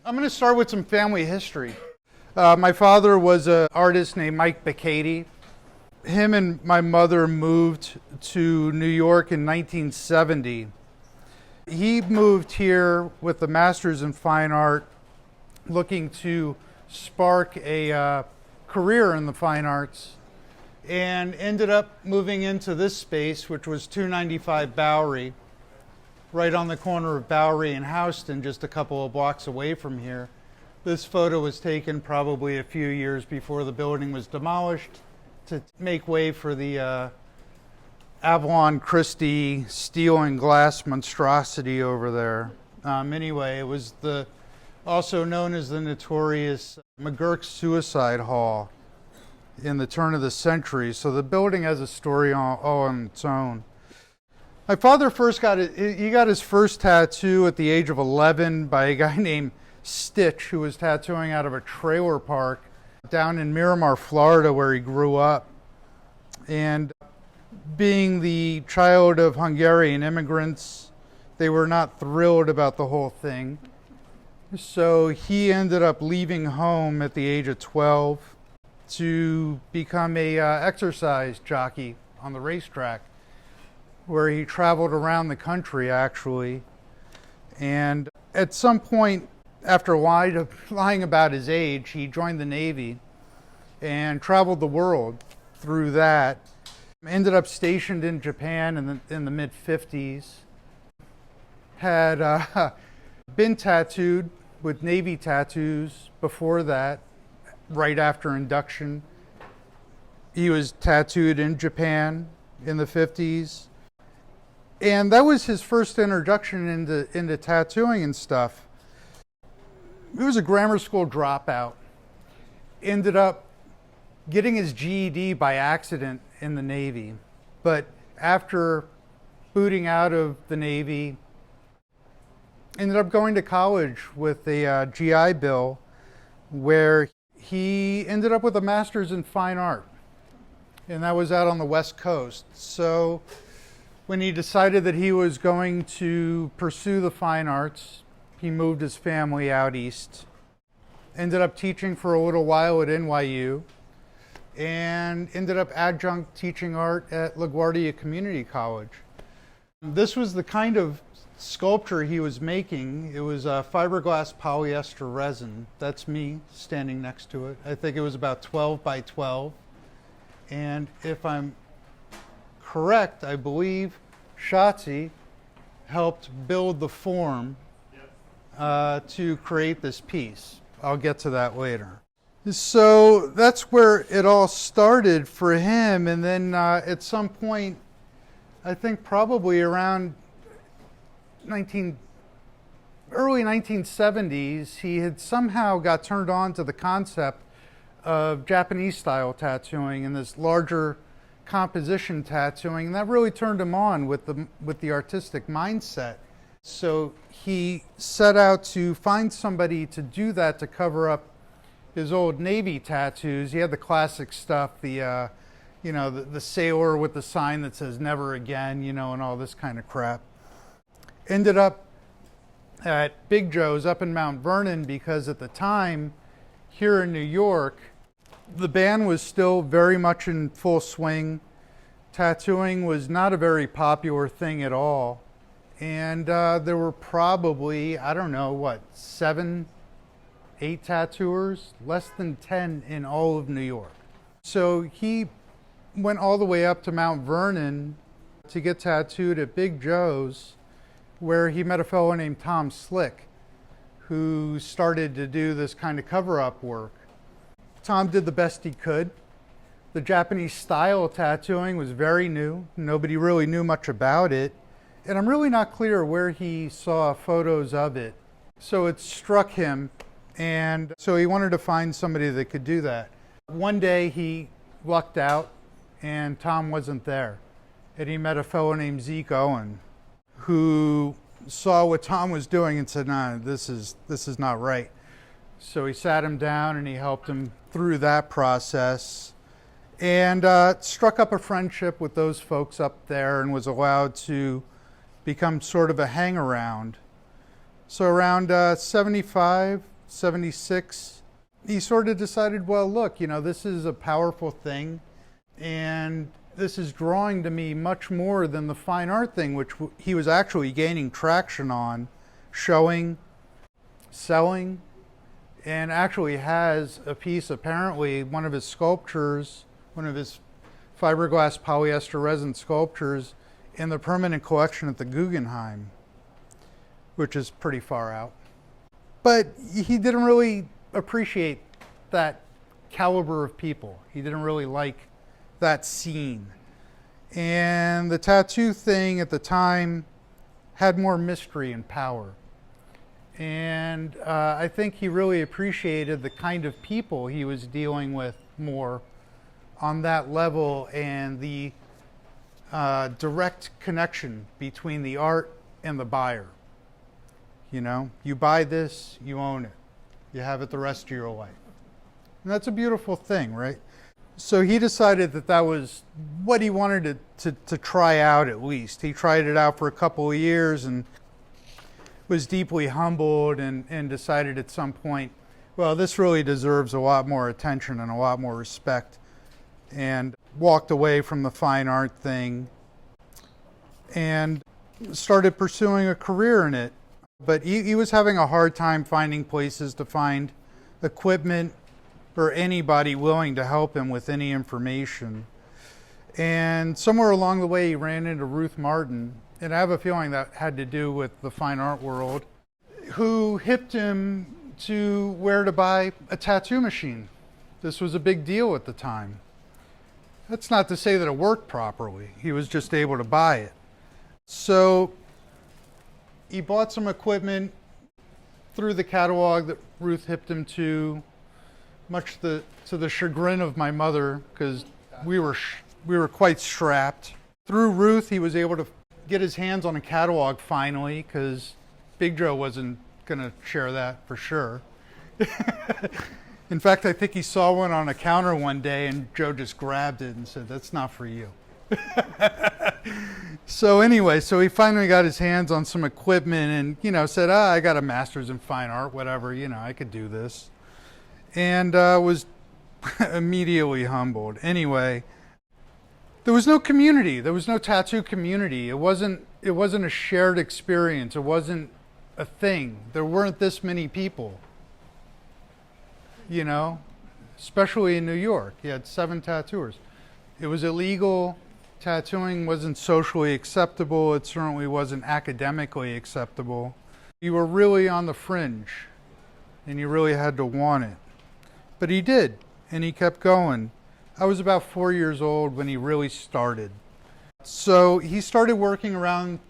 I'm going to start with some family history. My father was an artist named Mehai Bakaty. Him and my mother moved to New York in 1970. He moved here with a master's in fine art, looking to spark a career in the fine arts, and ended up moving into this space, which was 295 Bowery, right on the corner of Bowery and Houston, just a couple of blocks away from here. This photo was taken probably a few years before the building was demolished to make way for the Avalon Christie steel and glass monstrosity over there. Anyway, it was also known as the notorious McGurk Suicide Hall in the turn of the century. So the building has a story all on its own. My father got his first tattoo at the age of 11 by a guy named Stitch, who was tattooing out of a trailer park down in Miramar, Florida, where he grew up. And being the child of Hungarian immigrants, they were not thrilled about the whole thing. So he ended up leaving home at the age of 12 to become a exercise jockey on the racetrack, where he traveled around the country, actually. And at some point, after lying about his age, he joined the Navy and traveled the world through that. Ended up stationed in Japan in the mid-50s. Had been tattooed with Navy tattoos before that, right after induction. He was tattooed in Japan in the 50s. And that was his first introduction into tattooing and stuff. He was a grammar school dropout. Ended up getting his GED by accident in the Navy. But after booting out of the Navy, ended up going to college with a GI Bill, where he ended up with a master's in fine art. And that was out on the West Coast. So when he decided that he was going to pursue the fine arts, he moved his family out east. Ended up teaching for a little while at NYU, and ended up adjunct teaching art at LaGuardia Community College. This was the kind of sculpture he was making. It was fiberglass polyester resin. That's me standing next to it. I think it was about 12 by 12. And if I'm correct, I believe Shotzi helped build the form to create this piece. I'll get to that later. So that's where it all started for him. And then at some point, I think probably around early 1970s, he had somehow got turned on to the concept of Japanese style tattooing and this larger composition tattooing, and that really turned him on with the artistic mindset. So he set out to find somebody to do that, to cover up his old Navy tattoos. He had the classic stuff, the sailor with the sign that says never again, and all this kind of crap. Ended up at Big Joe's up in Mount Vernon, because at the time here in New York, the band was still very much in full swing. Tattooing was not a very popular thing at all. And there were probably, 7, 8 tattooers, less than 10 in all of New York. So he went all the way up to Mount Vernon to get tattooed at Big Joe's, where he met a fellow named Tom Slick, who started to do this kind of cover-up work. Tom did the best he could. The Japanese style of tattooing was very new. Nobody really knew much about it. And I'm really not clear where he saw photos of it. So it struck him, and so he wanted to find somebody that could do that. One day he lucked out, and Tom wasn't there. And he met a fellow named Zeke Owen, who saw what Tom was doing and said, "Nah, this is not right." So he sat him down and he helped him through that process, and struck up a friendship with those folks up there, and was allowed to become sort of a hang-around. So around 75, 76, he sort of decided, well, look, this is a powerful thing, and this is drawing to me much more than the fine art thing, which he was actually gaining traction on, showing, selling, and actually has a piece, apparently, one of his sculptures, one of his fiberglass polyester resin sculptures in the permanent collection at the Guggenheim, which is pretty far out. But he didn't really appreciate that caliber of people. He didn't really like that scene. And the tattoo thing at the time had more mystery and power. And I think he really appreciated the kind of people he was dealing with more on that level, and the direct connection between the art and the buyer. You buy this, you own it. You have it the rest of your life. And that's a beautiful thing, right? So he decided that was what he wanted to try out, at least. He tried it out for a couple of years and was deeply humbled and decided at some point, well, this really deserves a lot more attention and a lot more respect, and walked away from the fine art thing and started pursuing a career in it. But he was having a hard time finding places to find equipment or anybody willing to help him with any information. And somewhere along the way, he ran into Ruth Martin, and I have a feeling that had to do with the fine art world, who hipped him to where to buy a tattoo machine. This was a big deal at the time. That's not to say that it worked properly. He was just able to buy it. So he bought some equipment through the catalog that Ruth hipped him to, much to the chagrin of my mother, because we were quite strapped. Through Ruth, he was able to get his hands on a catalog finally, because Big Joe wasn't going to share that for sure. In fact, I think he saw one on a counter one day, and Joe just grabbed it and said, "That's not for you." So anyway, so he finally got his hands on some equipment and, said, I got a master's in fine art, whatever, I could do this. And was immediately humbled. Anyway, there was no community. There was no tattoo community. It wasn't a shared experience. It wasn't a thing. There weren't this many people, especially in New York. He had 7 tattooers. It was illegal. Tattooing wasn't socially acceptable. It certainly wasn't academically acceptable. You were really on the fringe, and you really had to want it. But he did, and he kept going. I was about 4 years old when he really started. So he started working around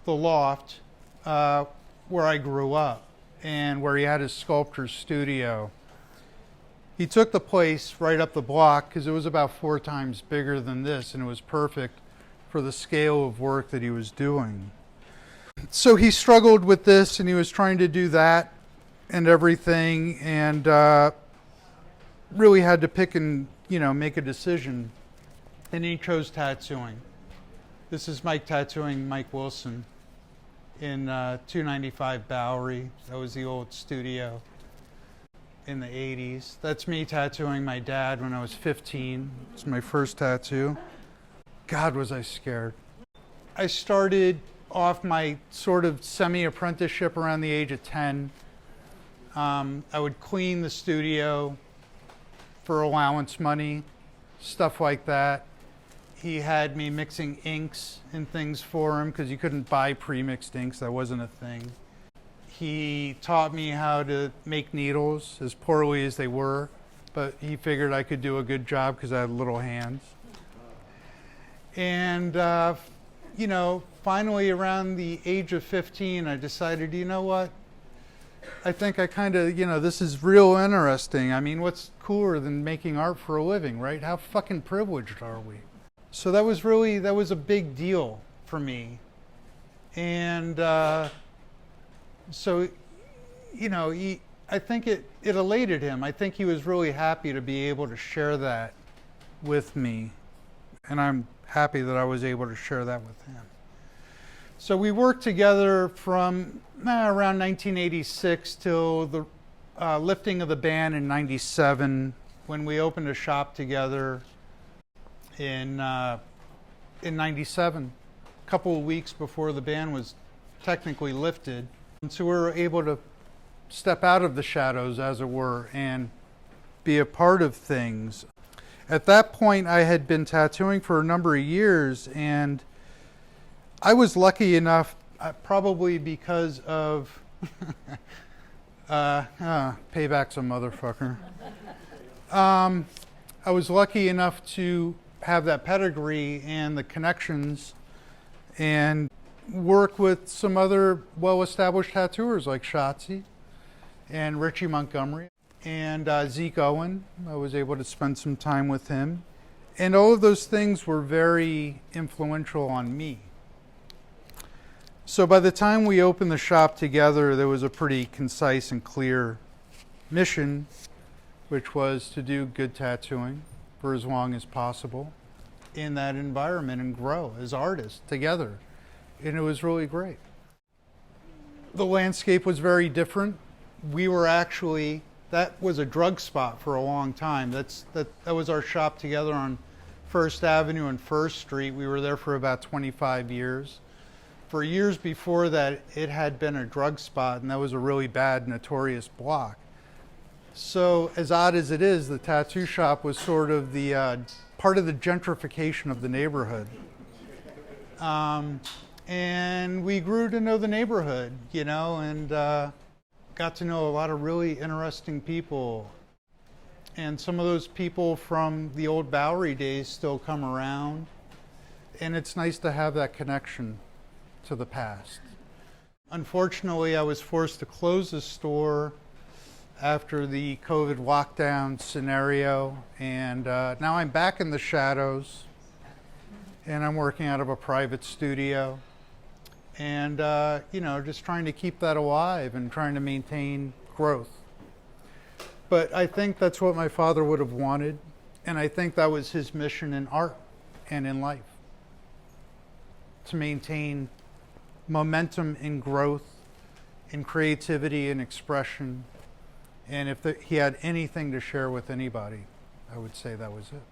the loft where I grew up and where he had his sculptor's studio. He took the place right up the block because it was about 4 times bigger than this, and it was perfect for the scale of work that he was doing. So he struggled with this, and he was trying to do that and everything, and really had to pick and make a decision. And he chose tattooing. This is Mike tattooing Mike Wilson in 295 Bowery. That was the old studio in the 80s. That's me tattooing my dad when I was 15. It's my first tattoo. God, was I scared. I started off my sort of semi-apprenticeship around the age of 10. I would clean the studio for allowance money, stuff like that. He had me mixing inks and things for him because you couldn't buy pre-mixed inks. That wasn't a thing. He taught me how to make needles, as poorly as they were, but he figured I could do a good job because I had little hands. And, finally around the age of 15, I decided, you know what? I think I kind of, this is real interesting. I mean, what's cooler than making art for a living, right? How fucking privileged are we? So that was a big deal for me. And so, I think it elated him. I think he was really happy to be able to share that with me. And I'm happy that I was able to share that with him. So we worked together from around 1986 till the lifting of the ban in 97, when we opened a shop together in 97, a couple of weeks before the ban was technically lifted. And so we were able to step out of the shadows, as it were, and be a part of things. At that point, I had been tattooing for a number of years, and I was lucky enough, probably because of payback's a motherfucker. I was lucky enough to have that pedigree and the connections and work with some other well-established tattooers like Shotzi and Richie Montgomery and Zeke Owen. I was able to spend some time with him. And all of those things were very influential on me. So by the time we opened the shop together, there was a pretty concise and clear mission, which was to do good tattooing for as long as possible in that environment and grow as artists together. And it was really great. The landscape was very different. We were actually, that was a drug spot for a long time. That was our shop together on First Avenue and First Street. We were there for about 25 years. For years before that, it had been a drug spot, and that was a really bad, notorious block. So, as odd as it is, the tattoo shop was sort of the part of the gentrification of the neighborhood. And we grew to know the neighborhood, you know, and got to know a lot of really interesting people. And some of those people from the old Bowery days still come around. And it's nice to have that connection to the past. Unfortunately, I was forced to close the store after the COVID lockdown scenario, and now I'm back in the shadows, and I'm working out of a private studio, and you know, just trying to keep that alive and trying to maintain growth. But I think that's what my father would have wanted, and I think that was his mission in art and in life, to maintain momentum in growth, in creativity and expression. And if he had anything to share with anybody, I would say that was it.